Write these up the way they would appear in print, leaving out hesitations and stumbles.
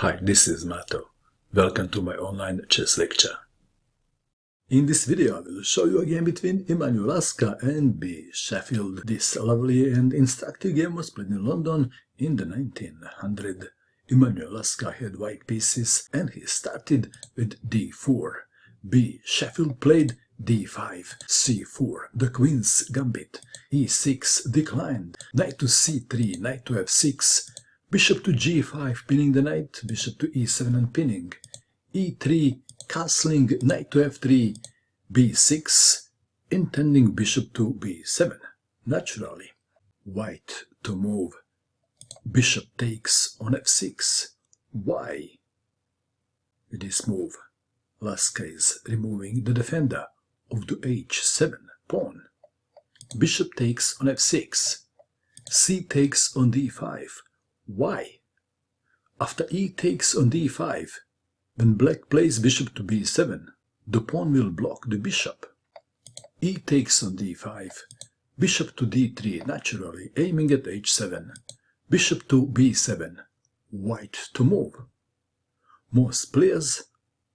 Hi, this is Mato. Welcome to my online chess lecture. In this video I will show you a game between Emanuel Laska and B. Sheffield. This lovely and instructive game was played in London in the 1900s. Emanuel Laska had white pieces and he started with d4. B. Sheffield played d5, c4, the queen's gambit, e6 declined, knight to c3, knight to f6, bishop to g5 pinning the knight, bishop to e7 and pinning, e3 castling, knight to f3, b6 intending bishop to b7. Naturally, white to move, bishop takes on f6. Why? With this move, Laska is removing the defender of the h7 pawn. Bishop takes on f6. C takes on d5. Why? After e takes on d5, when black plays bishop to b7, the pawn will block the bishop. E takes on d5, bishop to d3, naturally aiming at h7, bishop to b7, white to move. Most players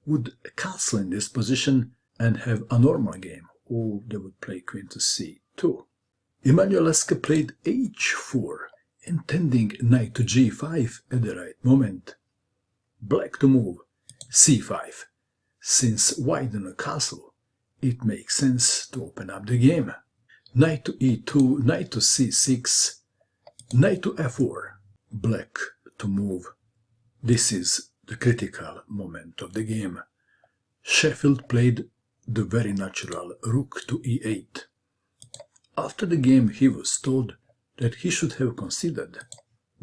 would castle in this position and have a normal game, or they would play queen to c2. Emanuel Laska played h4, intending knight to g5 at the right moment. Black to move, c5. Since white in a castle, it makes sense to open up the game. Knight to e2, knight to c6, knight to f4, black to move. This is the critical moment of the game. Sheffield played the very natural rook to e8. After the game he was told that he should have considered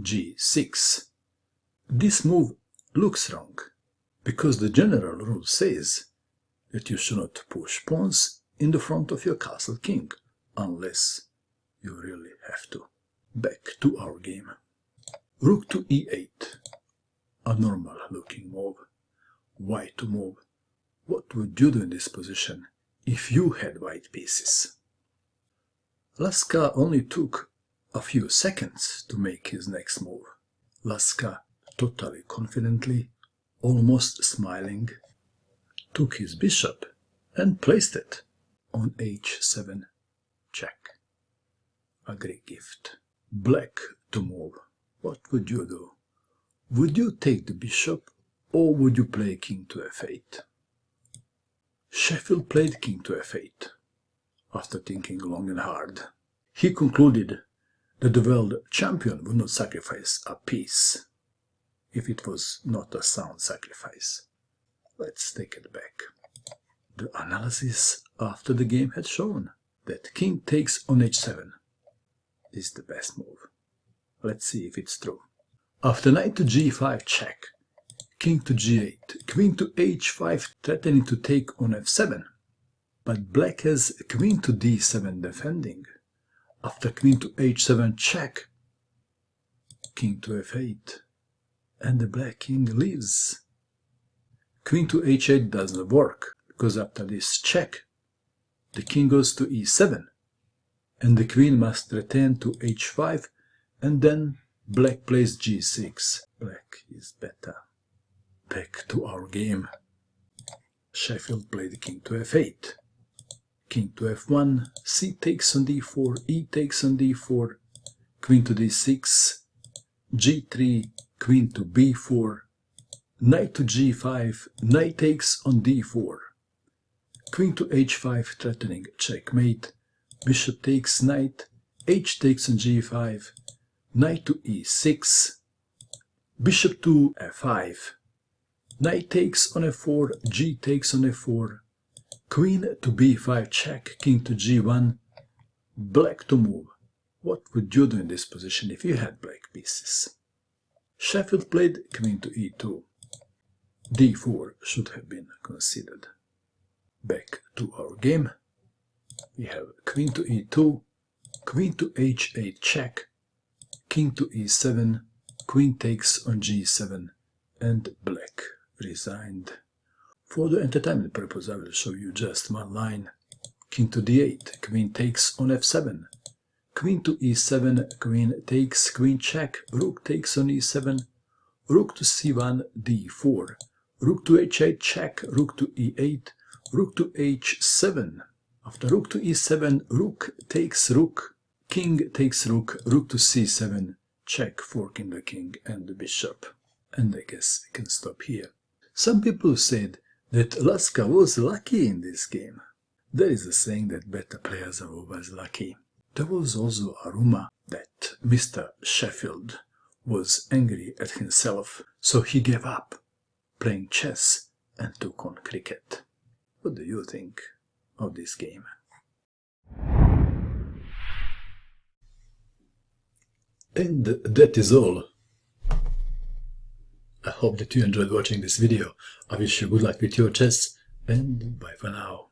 g6. This move looks wrong, because the general rule says that you should not push pawns in the front of your castle king, unless you really have to. Back to our game. Rook to e8, a normal looking move. White to move. What would you do in this position if you had white pieces? Laska only took a few seconds to make his next move. Laska, totally confidently, almost smiling, took his bishop and placed it on h7 check. A great gift. Black to move. What would you do? Would you take the bishop or would you play king to f8? Sheffield played king to f8. After thinking long and hard, he concluded that the world champion would not sacrifice a piece if it was not a sound sacrifice. Let's take it back. The analysis after the game had shown that king takes on h7 is the best move. Let's see if it's true. After knight to g5 check, king to g8, queen to h5 threatening to take on f7, but black has queen to d7 defending. After queen to h7 check, king to f8, and the black king leaves. Queen to h8 doesn't work, because after this check, the king goes to e7, and the queen must return to h5, and then black plays g6. Black is better. Back to our game. Sheffield played king to f8. King to f1, c takes on d4, e takes on d4, queen to d6, g3, queen to b4, knight to g5, knight takes on d4, queen to h5 threatening checkmate, bishop takes knight, h takes on g5, knight to e6, bishop to f5, knight takes on f4, g takes on f4, queen to b5 check, king to g1, black to move. What would you do in this position if you had black pieces? Sheffield played queen to e2. d4 should have been considered. Back to our game. We have queen to e2, queen to h8 check, king to e7, queen takes on g7, and black resigned. For the entertainment purpose I will show you just one line. King to d8, queen takes on f7, queen to e7, queen takes, queen check, rook takes on e7, rook to c1, d4, rook to h8 check, rook to e8, rook to h7. After rook to e7, rook takes rook, king takes rook, rook to c7, check, forking the king and the bishop. And I guess we can stop here. Some people said that Laska was lucky in this game. There is a saying that better players are always lucky. There was also a rumor that Mr. Sheffield was angry at himself, so he gave up playing chess and took on cricket. What do you think of this game? And that is all. I hope that you enjoyed watching this video. I wish you good luck with your chess, and bye for now.